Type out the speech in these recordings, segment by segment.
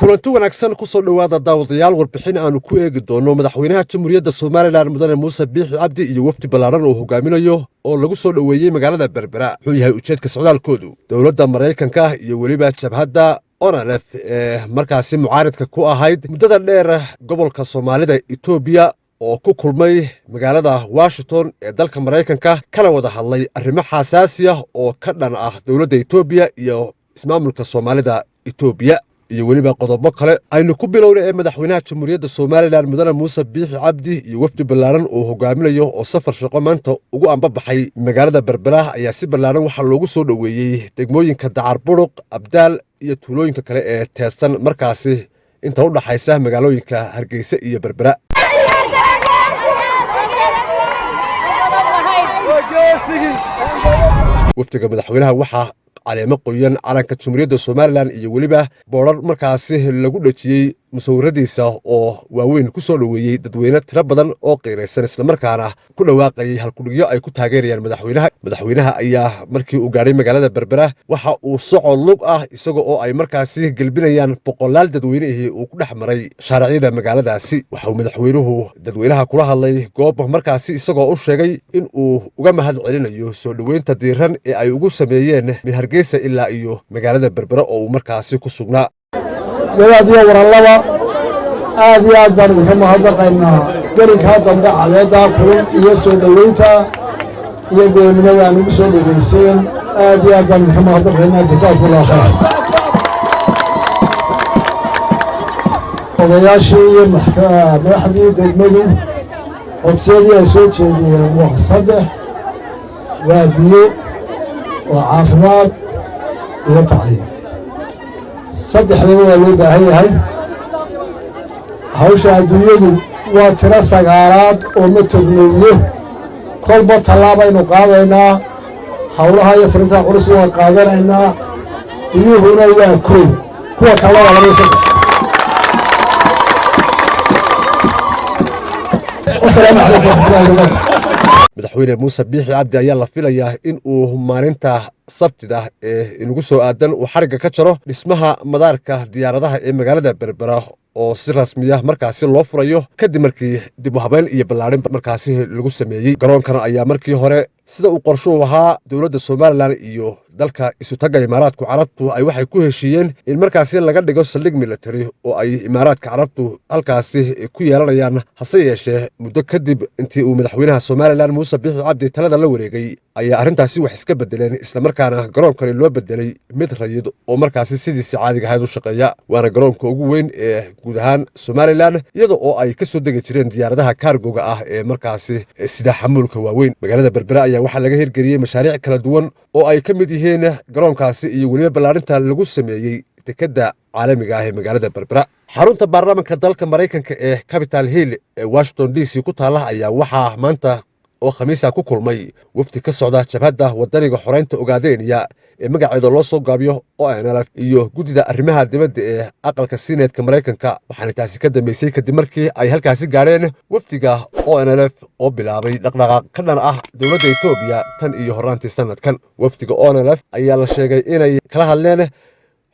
kulanti wanaagsan ku soo dhawaada daawadayaal warbixin aanu ku eegi doono madaxweynaha jamhuuriyadda Soomaaliland mudane Muuse Biixi Cabdi iyo wafdi ballaaran oo hogaaminayo oo lagu soo dhaweeyay magaalada Berbera wuxuu yahay ujeedka socdaalkoodu dowladda Mareykanka iyo waliba jabhadda ONLF markaasi mucaaradka ku ahayd muddada dheer gobolka Soomaalida Itoobiya oo ku kulmay magaalada Washington ee dalka Mareykanka kana wada hadlay arrimo xasaasi ah oo ka dhan ah dowladda Itoobiya iyo ismaamulka Soomaalida Itoobiya iyo waliba qodobo kale aynu ku bilownay ee madaxweynaha jamhuuriyadda Soomaaliland mudane Muuse Biixi Cabdi iyo wafdi ballaaran oo hogaaminayo oo safar shaqo maanta ugu ambabaxay magaalada Berbera ayaa si ballaaran waxa loogu soo dhaweeyay degmooyinka Dacar Buruq, Abdaal iyo tuulooyinka kale ee teesan markaasi inta u dhaxaysa magaalooyinka Hargeysa iyo Berbera. wafdiga madaxweynaha waxa caleemo qoyan calanka jamhuuriyadda Soomaaliland iyo waliba boorar markaasi lagu dhajiyay musawiradiisa oo waaweyn ku soo dhaweeyay dadweyne tiro badan oo qiiraysan isla markaana ku dhawaaqayay halkudhigyo ay ku taageerayaan madaxweynaha ayaa markii uu gaadhay magaalada Berbera waxa uu socod lug ah isaga oo ay markaasi galbinayaan boqolaal dadweynihii uu ku dhex maray shaaricyada magaaladaasi waxa uu madaxweynuhu dadweynaha kula hadlay goob markaasi isagoo u sheegay in uu uga mahad celinayo soo dhaweynta diiran ee ay ugu sameeyeen min Hargeysa ilaa iyo magaalada Berbera oo uu markaasi ku sugnaa. wadaadiyo warallaba aad iyo aad baan idinka mahadnaqaynaa garinkaa dambe cadeedda kulun iyo soo dhoweynta iyo go'aannimada aan ugu soo dhoweyseen aad iyo aad baan idinka mahadnaqaynaa jasaakumullahu khayr. odayaashii iyo madaxdii degmadu codsiyadii ay soo jeediyeen waa 3 waa biyo waa caafimaad iyo tacliim saddexdaba waa loo baahan yahay. hawsha adduunyadu waa tiro 9aad oo ma tognoyno kolba tallaabaynu qaadaynaa hawlaha iyo furintaha culus waa qaadanaynaa biyuhuna waa koy kuwa kale waa 2 wasalaamu calaykum waraxmatullaahi wabarakaatuh. madaxweyne Muuse Biixi Cabdi ayaa la filayaa in uu maalinta sabtida ee inagu soo aadan uu xariga ka jaro dhismaha madaarka diyaaradaha ee magaalada Berbera oo si rasmi ah markaasi loo furayo kadib markii dib u habeyn iyo ballaarin markaasi lagu sameeyay. garoonkana ayaa markii hore sida uu qorshuhu ahaa dowladda Soomaaliland iyo dalka isutaga Imaaraadka Carabtu ay waxay ku heshiiyeen in markaasi laga dhigo saldhig military oo ay Imaaraadka Carabtu halkaasi ku yeelanayaan hase yeeshee muddo kadib intii uu madaxweynaha Soomaaliland Muuse Biixi Cabdi talada la wareegay ayaa arrintaasi wax iska bedeleen isla markaana garoonkani loo bedelay mid rayid oo markaasi sidiisii caadiga ahayd u shaqeeya waana garoonka ugu weyn ee guud ahaan Soomaaliland iyada oo ay ka soo degi jireen diyaaradaha kaargoga ah ee markaasi sida xamuulka waaweyn. magaalada Berbera ayaa waxaa laga hirgeliyey mashaariic kala duwan oo ay ka mid yihiin garoonkaasi iyo waliba ballaarinta lagu sameeyey dekedda caalamiga ah ee magaalada Berbera. xarunta baarlamaanka dalka Mareykanka ee Capitol Hill ee Washington DC ku taala ayaa waxaa maanta oo khamiisa ku kulmay wafdi ka socda jabhadda wadaniga xoreynta Ogaadeniya ee magaceeda loo soo gaabiyo ONLF iyo guddida arrimaha dibadda ee aqalka Seneedka Mareykanka waxaana taasi ka dambeysay kadib markii ay halkaasi gaareen wafdiga ONLF oo bilaabay dhaqdhaqaaq ka dhan ah dowladda Itoobiya tan iyo horaantii sanadkan. wafdiga ONLF ayaa la sheegay inay kala hadleen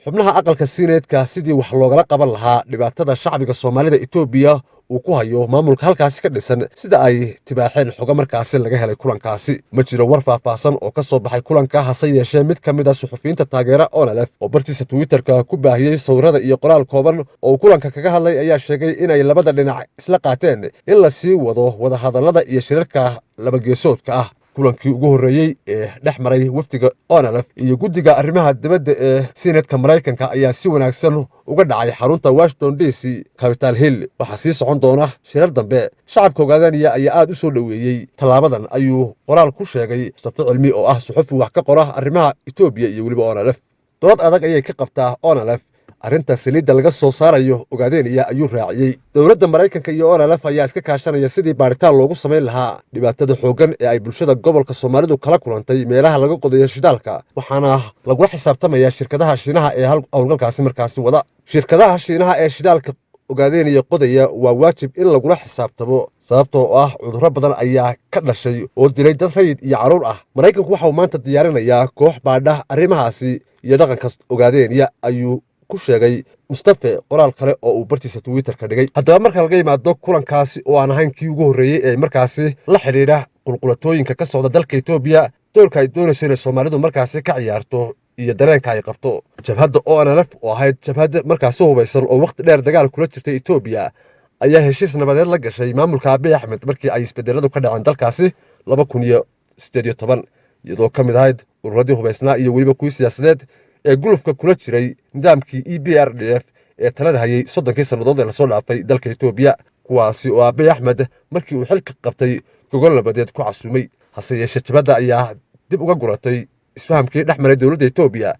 xubnaha aqalka Seneedka sidii wax loogala qaban lahaa dhibaatada shacbiga Soomaalida Itoobiya uu ku hayo maamulka halkaasi ka dhisan sida ay tibaaxeen xogo markaasi laga helay kulankaasi. ma jiro war faahfaahsan oo ka soo baxay kulanka hase yeeshee mid ka mid ah suxufiyiinta taageera ONLF oo bartiisa Twitterka ku baahiyey sawirada iyo qoraal kooban oo kulanka kaga hadlay ayaa sheegay inay labada dhinac isla qaateen in la sii wado wada hadallada iyo shirarka laba geesoodka ah. kulankii ugu horreeyey ee dhex maray wafdiga ONLF iyo guddiga arrimaha dibadda ee Seneedka Mareykanka ayaa si wanaagsan uga dhacay xarunta Washington DC Capitol Hill. waxaa sii socon doona shirar dambe. shacabka Ogaadeniya ayaa aad u soo dhaweeyey tallaabadan ayuu qoraal ku sheegay Mustafa Cilmi oo ah suxufi wax ka qora arrimaha Itoobiya iyo waliba ONLF. dood adag ayay ka qabtaa ONLF arrinta saliidda laga soo saarayo Ogaadeniya ayuu raaciyey. dowladda Mareykanka iyo ONLF ayaa iska kaashanaya sidii baaritaan loogu samayn lahaa dhibaatada xooggan ee ay bulshada gobolka Soomaalidu kala kulantay meelaha laga qodayo shidaalka waxaana lagula xisaabtamayaa shirkadaha Shiinaha ee hawlgalkaasi markaasi wada. shirkadaha Shiinaha ee shidaalka Ogaadeniya qodaya waa waajib in lagula xisaabtamo sababtoo ah cudurro badan ayaa ka dhashay oo dilay dad rayid iyo carruur ah. Mareykanku waxa uu maanta diyaarinayaa koox baadha arrimahaasi iyo dhaqanka Ogaadeniya ayuu ku sheegay mustafe qoraal kale oo uu bartiisa twitterka dhigay. haddaba marka laga yimaado kulankaasi oo aan ahayn kii ugu horreeyey ee markaasi la xidhiidha qulqulatooyinka ka socda dalka Itoobiya, doorka ay doonayso inay Soomaalidu markaasi ka ciyaarto iyo dareenka ay qabto. jabhadda ONLF oo ahayd jabhad markaasi hubaysan oo waqti dheer dagaal kula jirtay Itoobiya ayaa heshiis nabadeed la gashay maamulka Abiy Ahmed markii ay isbedeladu ka dhaceen dalkaasi 2018, iyadoo ka mid ahayd ururadii hubaysnaa iyo weliba kuwii siyaasadeed ee gulufka kula jiray nidaamkii EPRDF ee talada hayay 30 sannadood ee lasoo dhaafay dalka Itoobiya, kuwaasi oo Abiy Ahmed markii uu xilka qabtay gogol nabadeed ku casuumay. hase yeeshee jabhadda ayaa dib uga guratay isfahamkii dhex maray dowladda Itoobiya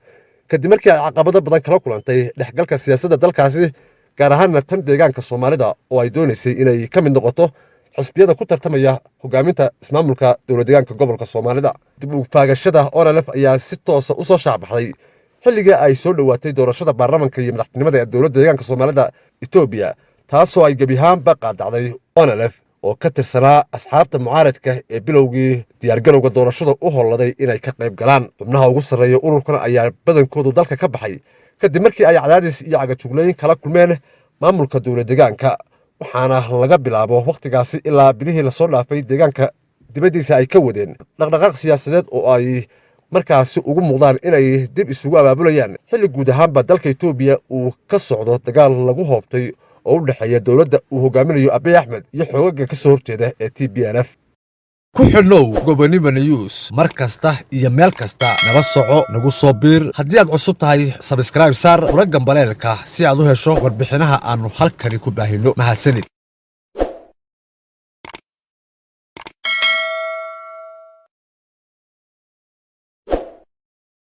kadib markii ay caqabado badan kala kulantay dhexgalka siyaasadda dalkaasi, gaar ahaanna tan deegaanka Soomaalida oo ay doonaysay inay ka mid noqoto xisbiyada ku tartamaya hogaaminta ismaamulka dowlad deegaanka gobolka Soomaalida. dib u faagashada ONLF ayaa si toos ah u soo shaabaxday xilligii ay soo dhowaatay doorashada baarlamaanka iyo madaxtinimada ee dowladda deegaanka Soomaalida Itoobiya, taasoo ay gebi ahaanba qaadacday ONLF oo ka tirsanaa asxaabta mucaaradka ee bilowgii diyaargalowga doorashada u holladay inay ka qayb galaan. xubnaha ugu sarreeya ururkan ayaa badankoodu dalka ka baxay kadib markii ay cadaadis iyo cagajuglayn kala kulmeen maamulka dowlad deegaanka, waxaana laga bilaabo wakhtigaasi ilaa bilihii lasoo dhaafay deegaanka dibaddiisa ay ka wadeen dhaqdhaqaaq siyaasadeed oo ay markaasi ugu muuqdaan inay dib isugu abaabulayaan xilli guud ahaanba dalka Itoobiya uu ka socdo dagaal lagu hoobtay oo u dhexeeya dowladda uu hogaaminayo Abiy Ahmed iyo xoogagga ka soo horjeeda ee TPLF. ku xidhnow Gobonimo News mar kasta iyo meel kasta, nala soco, nagu soo biir. haddii aad cusub tahay subscribe saar ula gambaleelka si aad u hesho warbixinaha aanu halkani ku baahino. mahadsanid.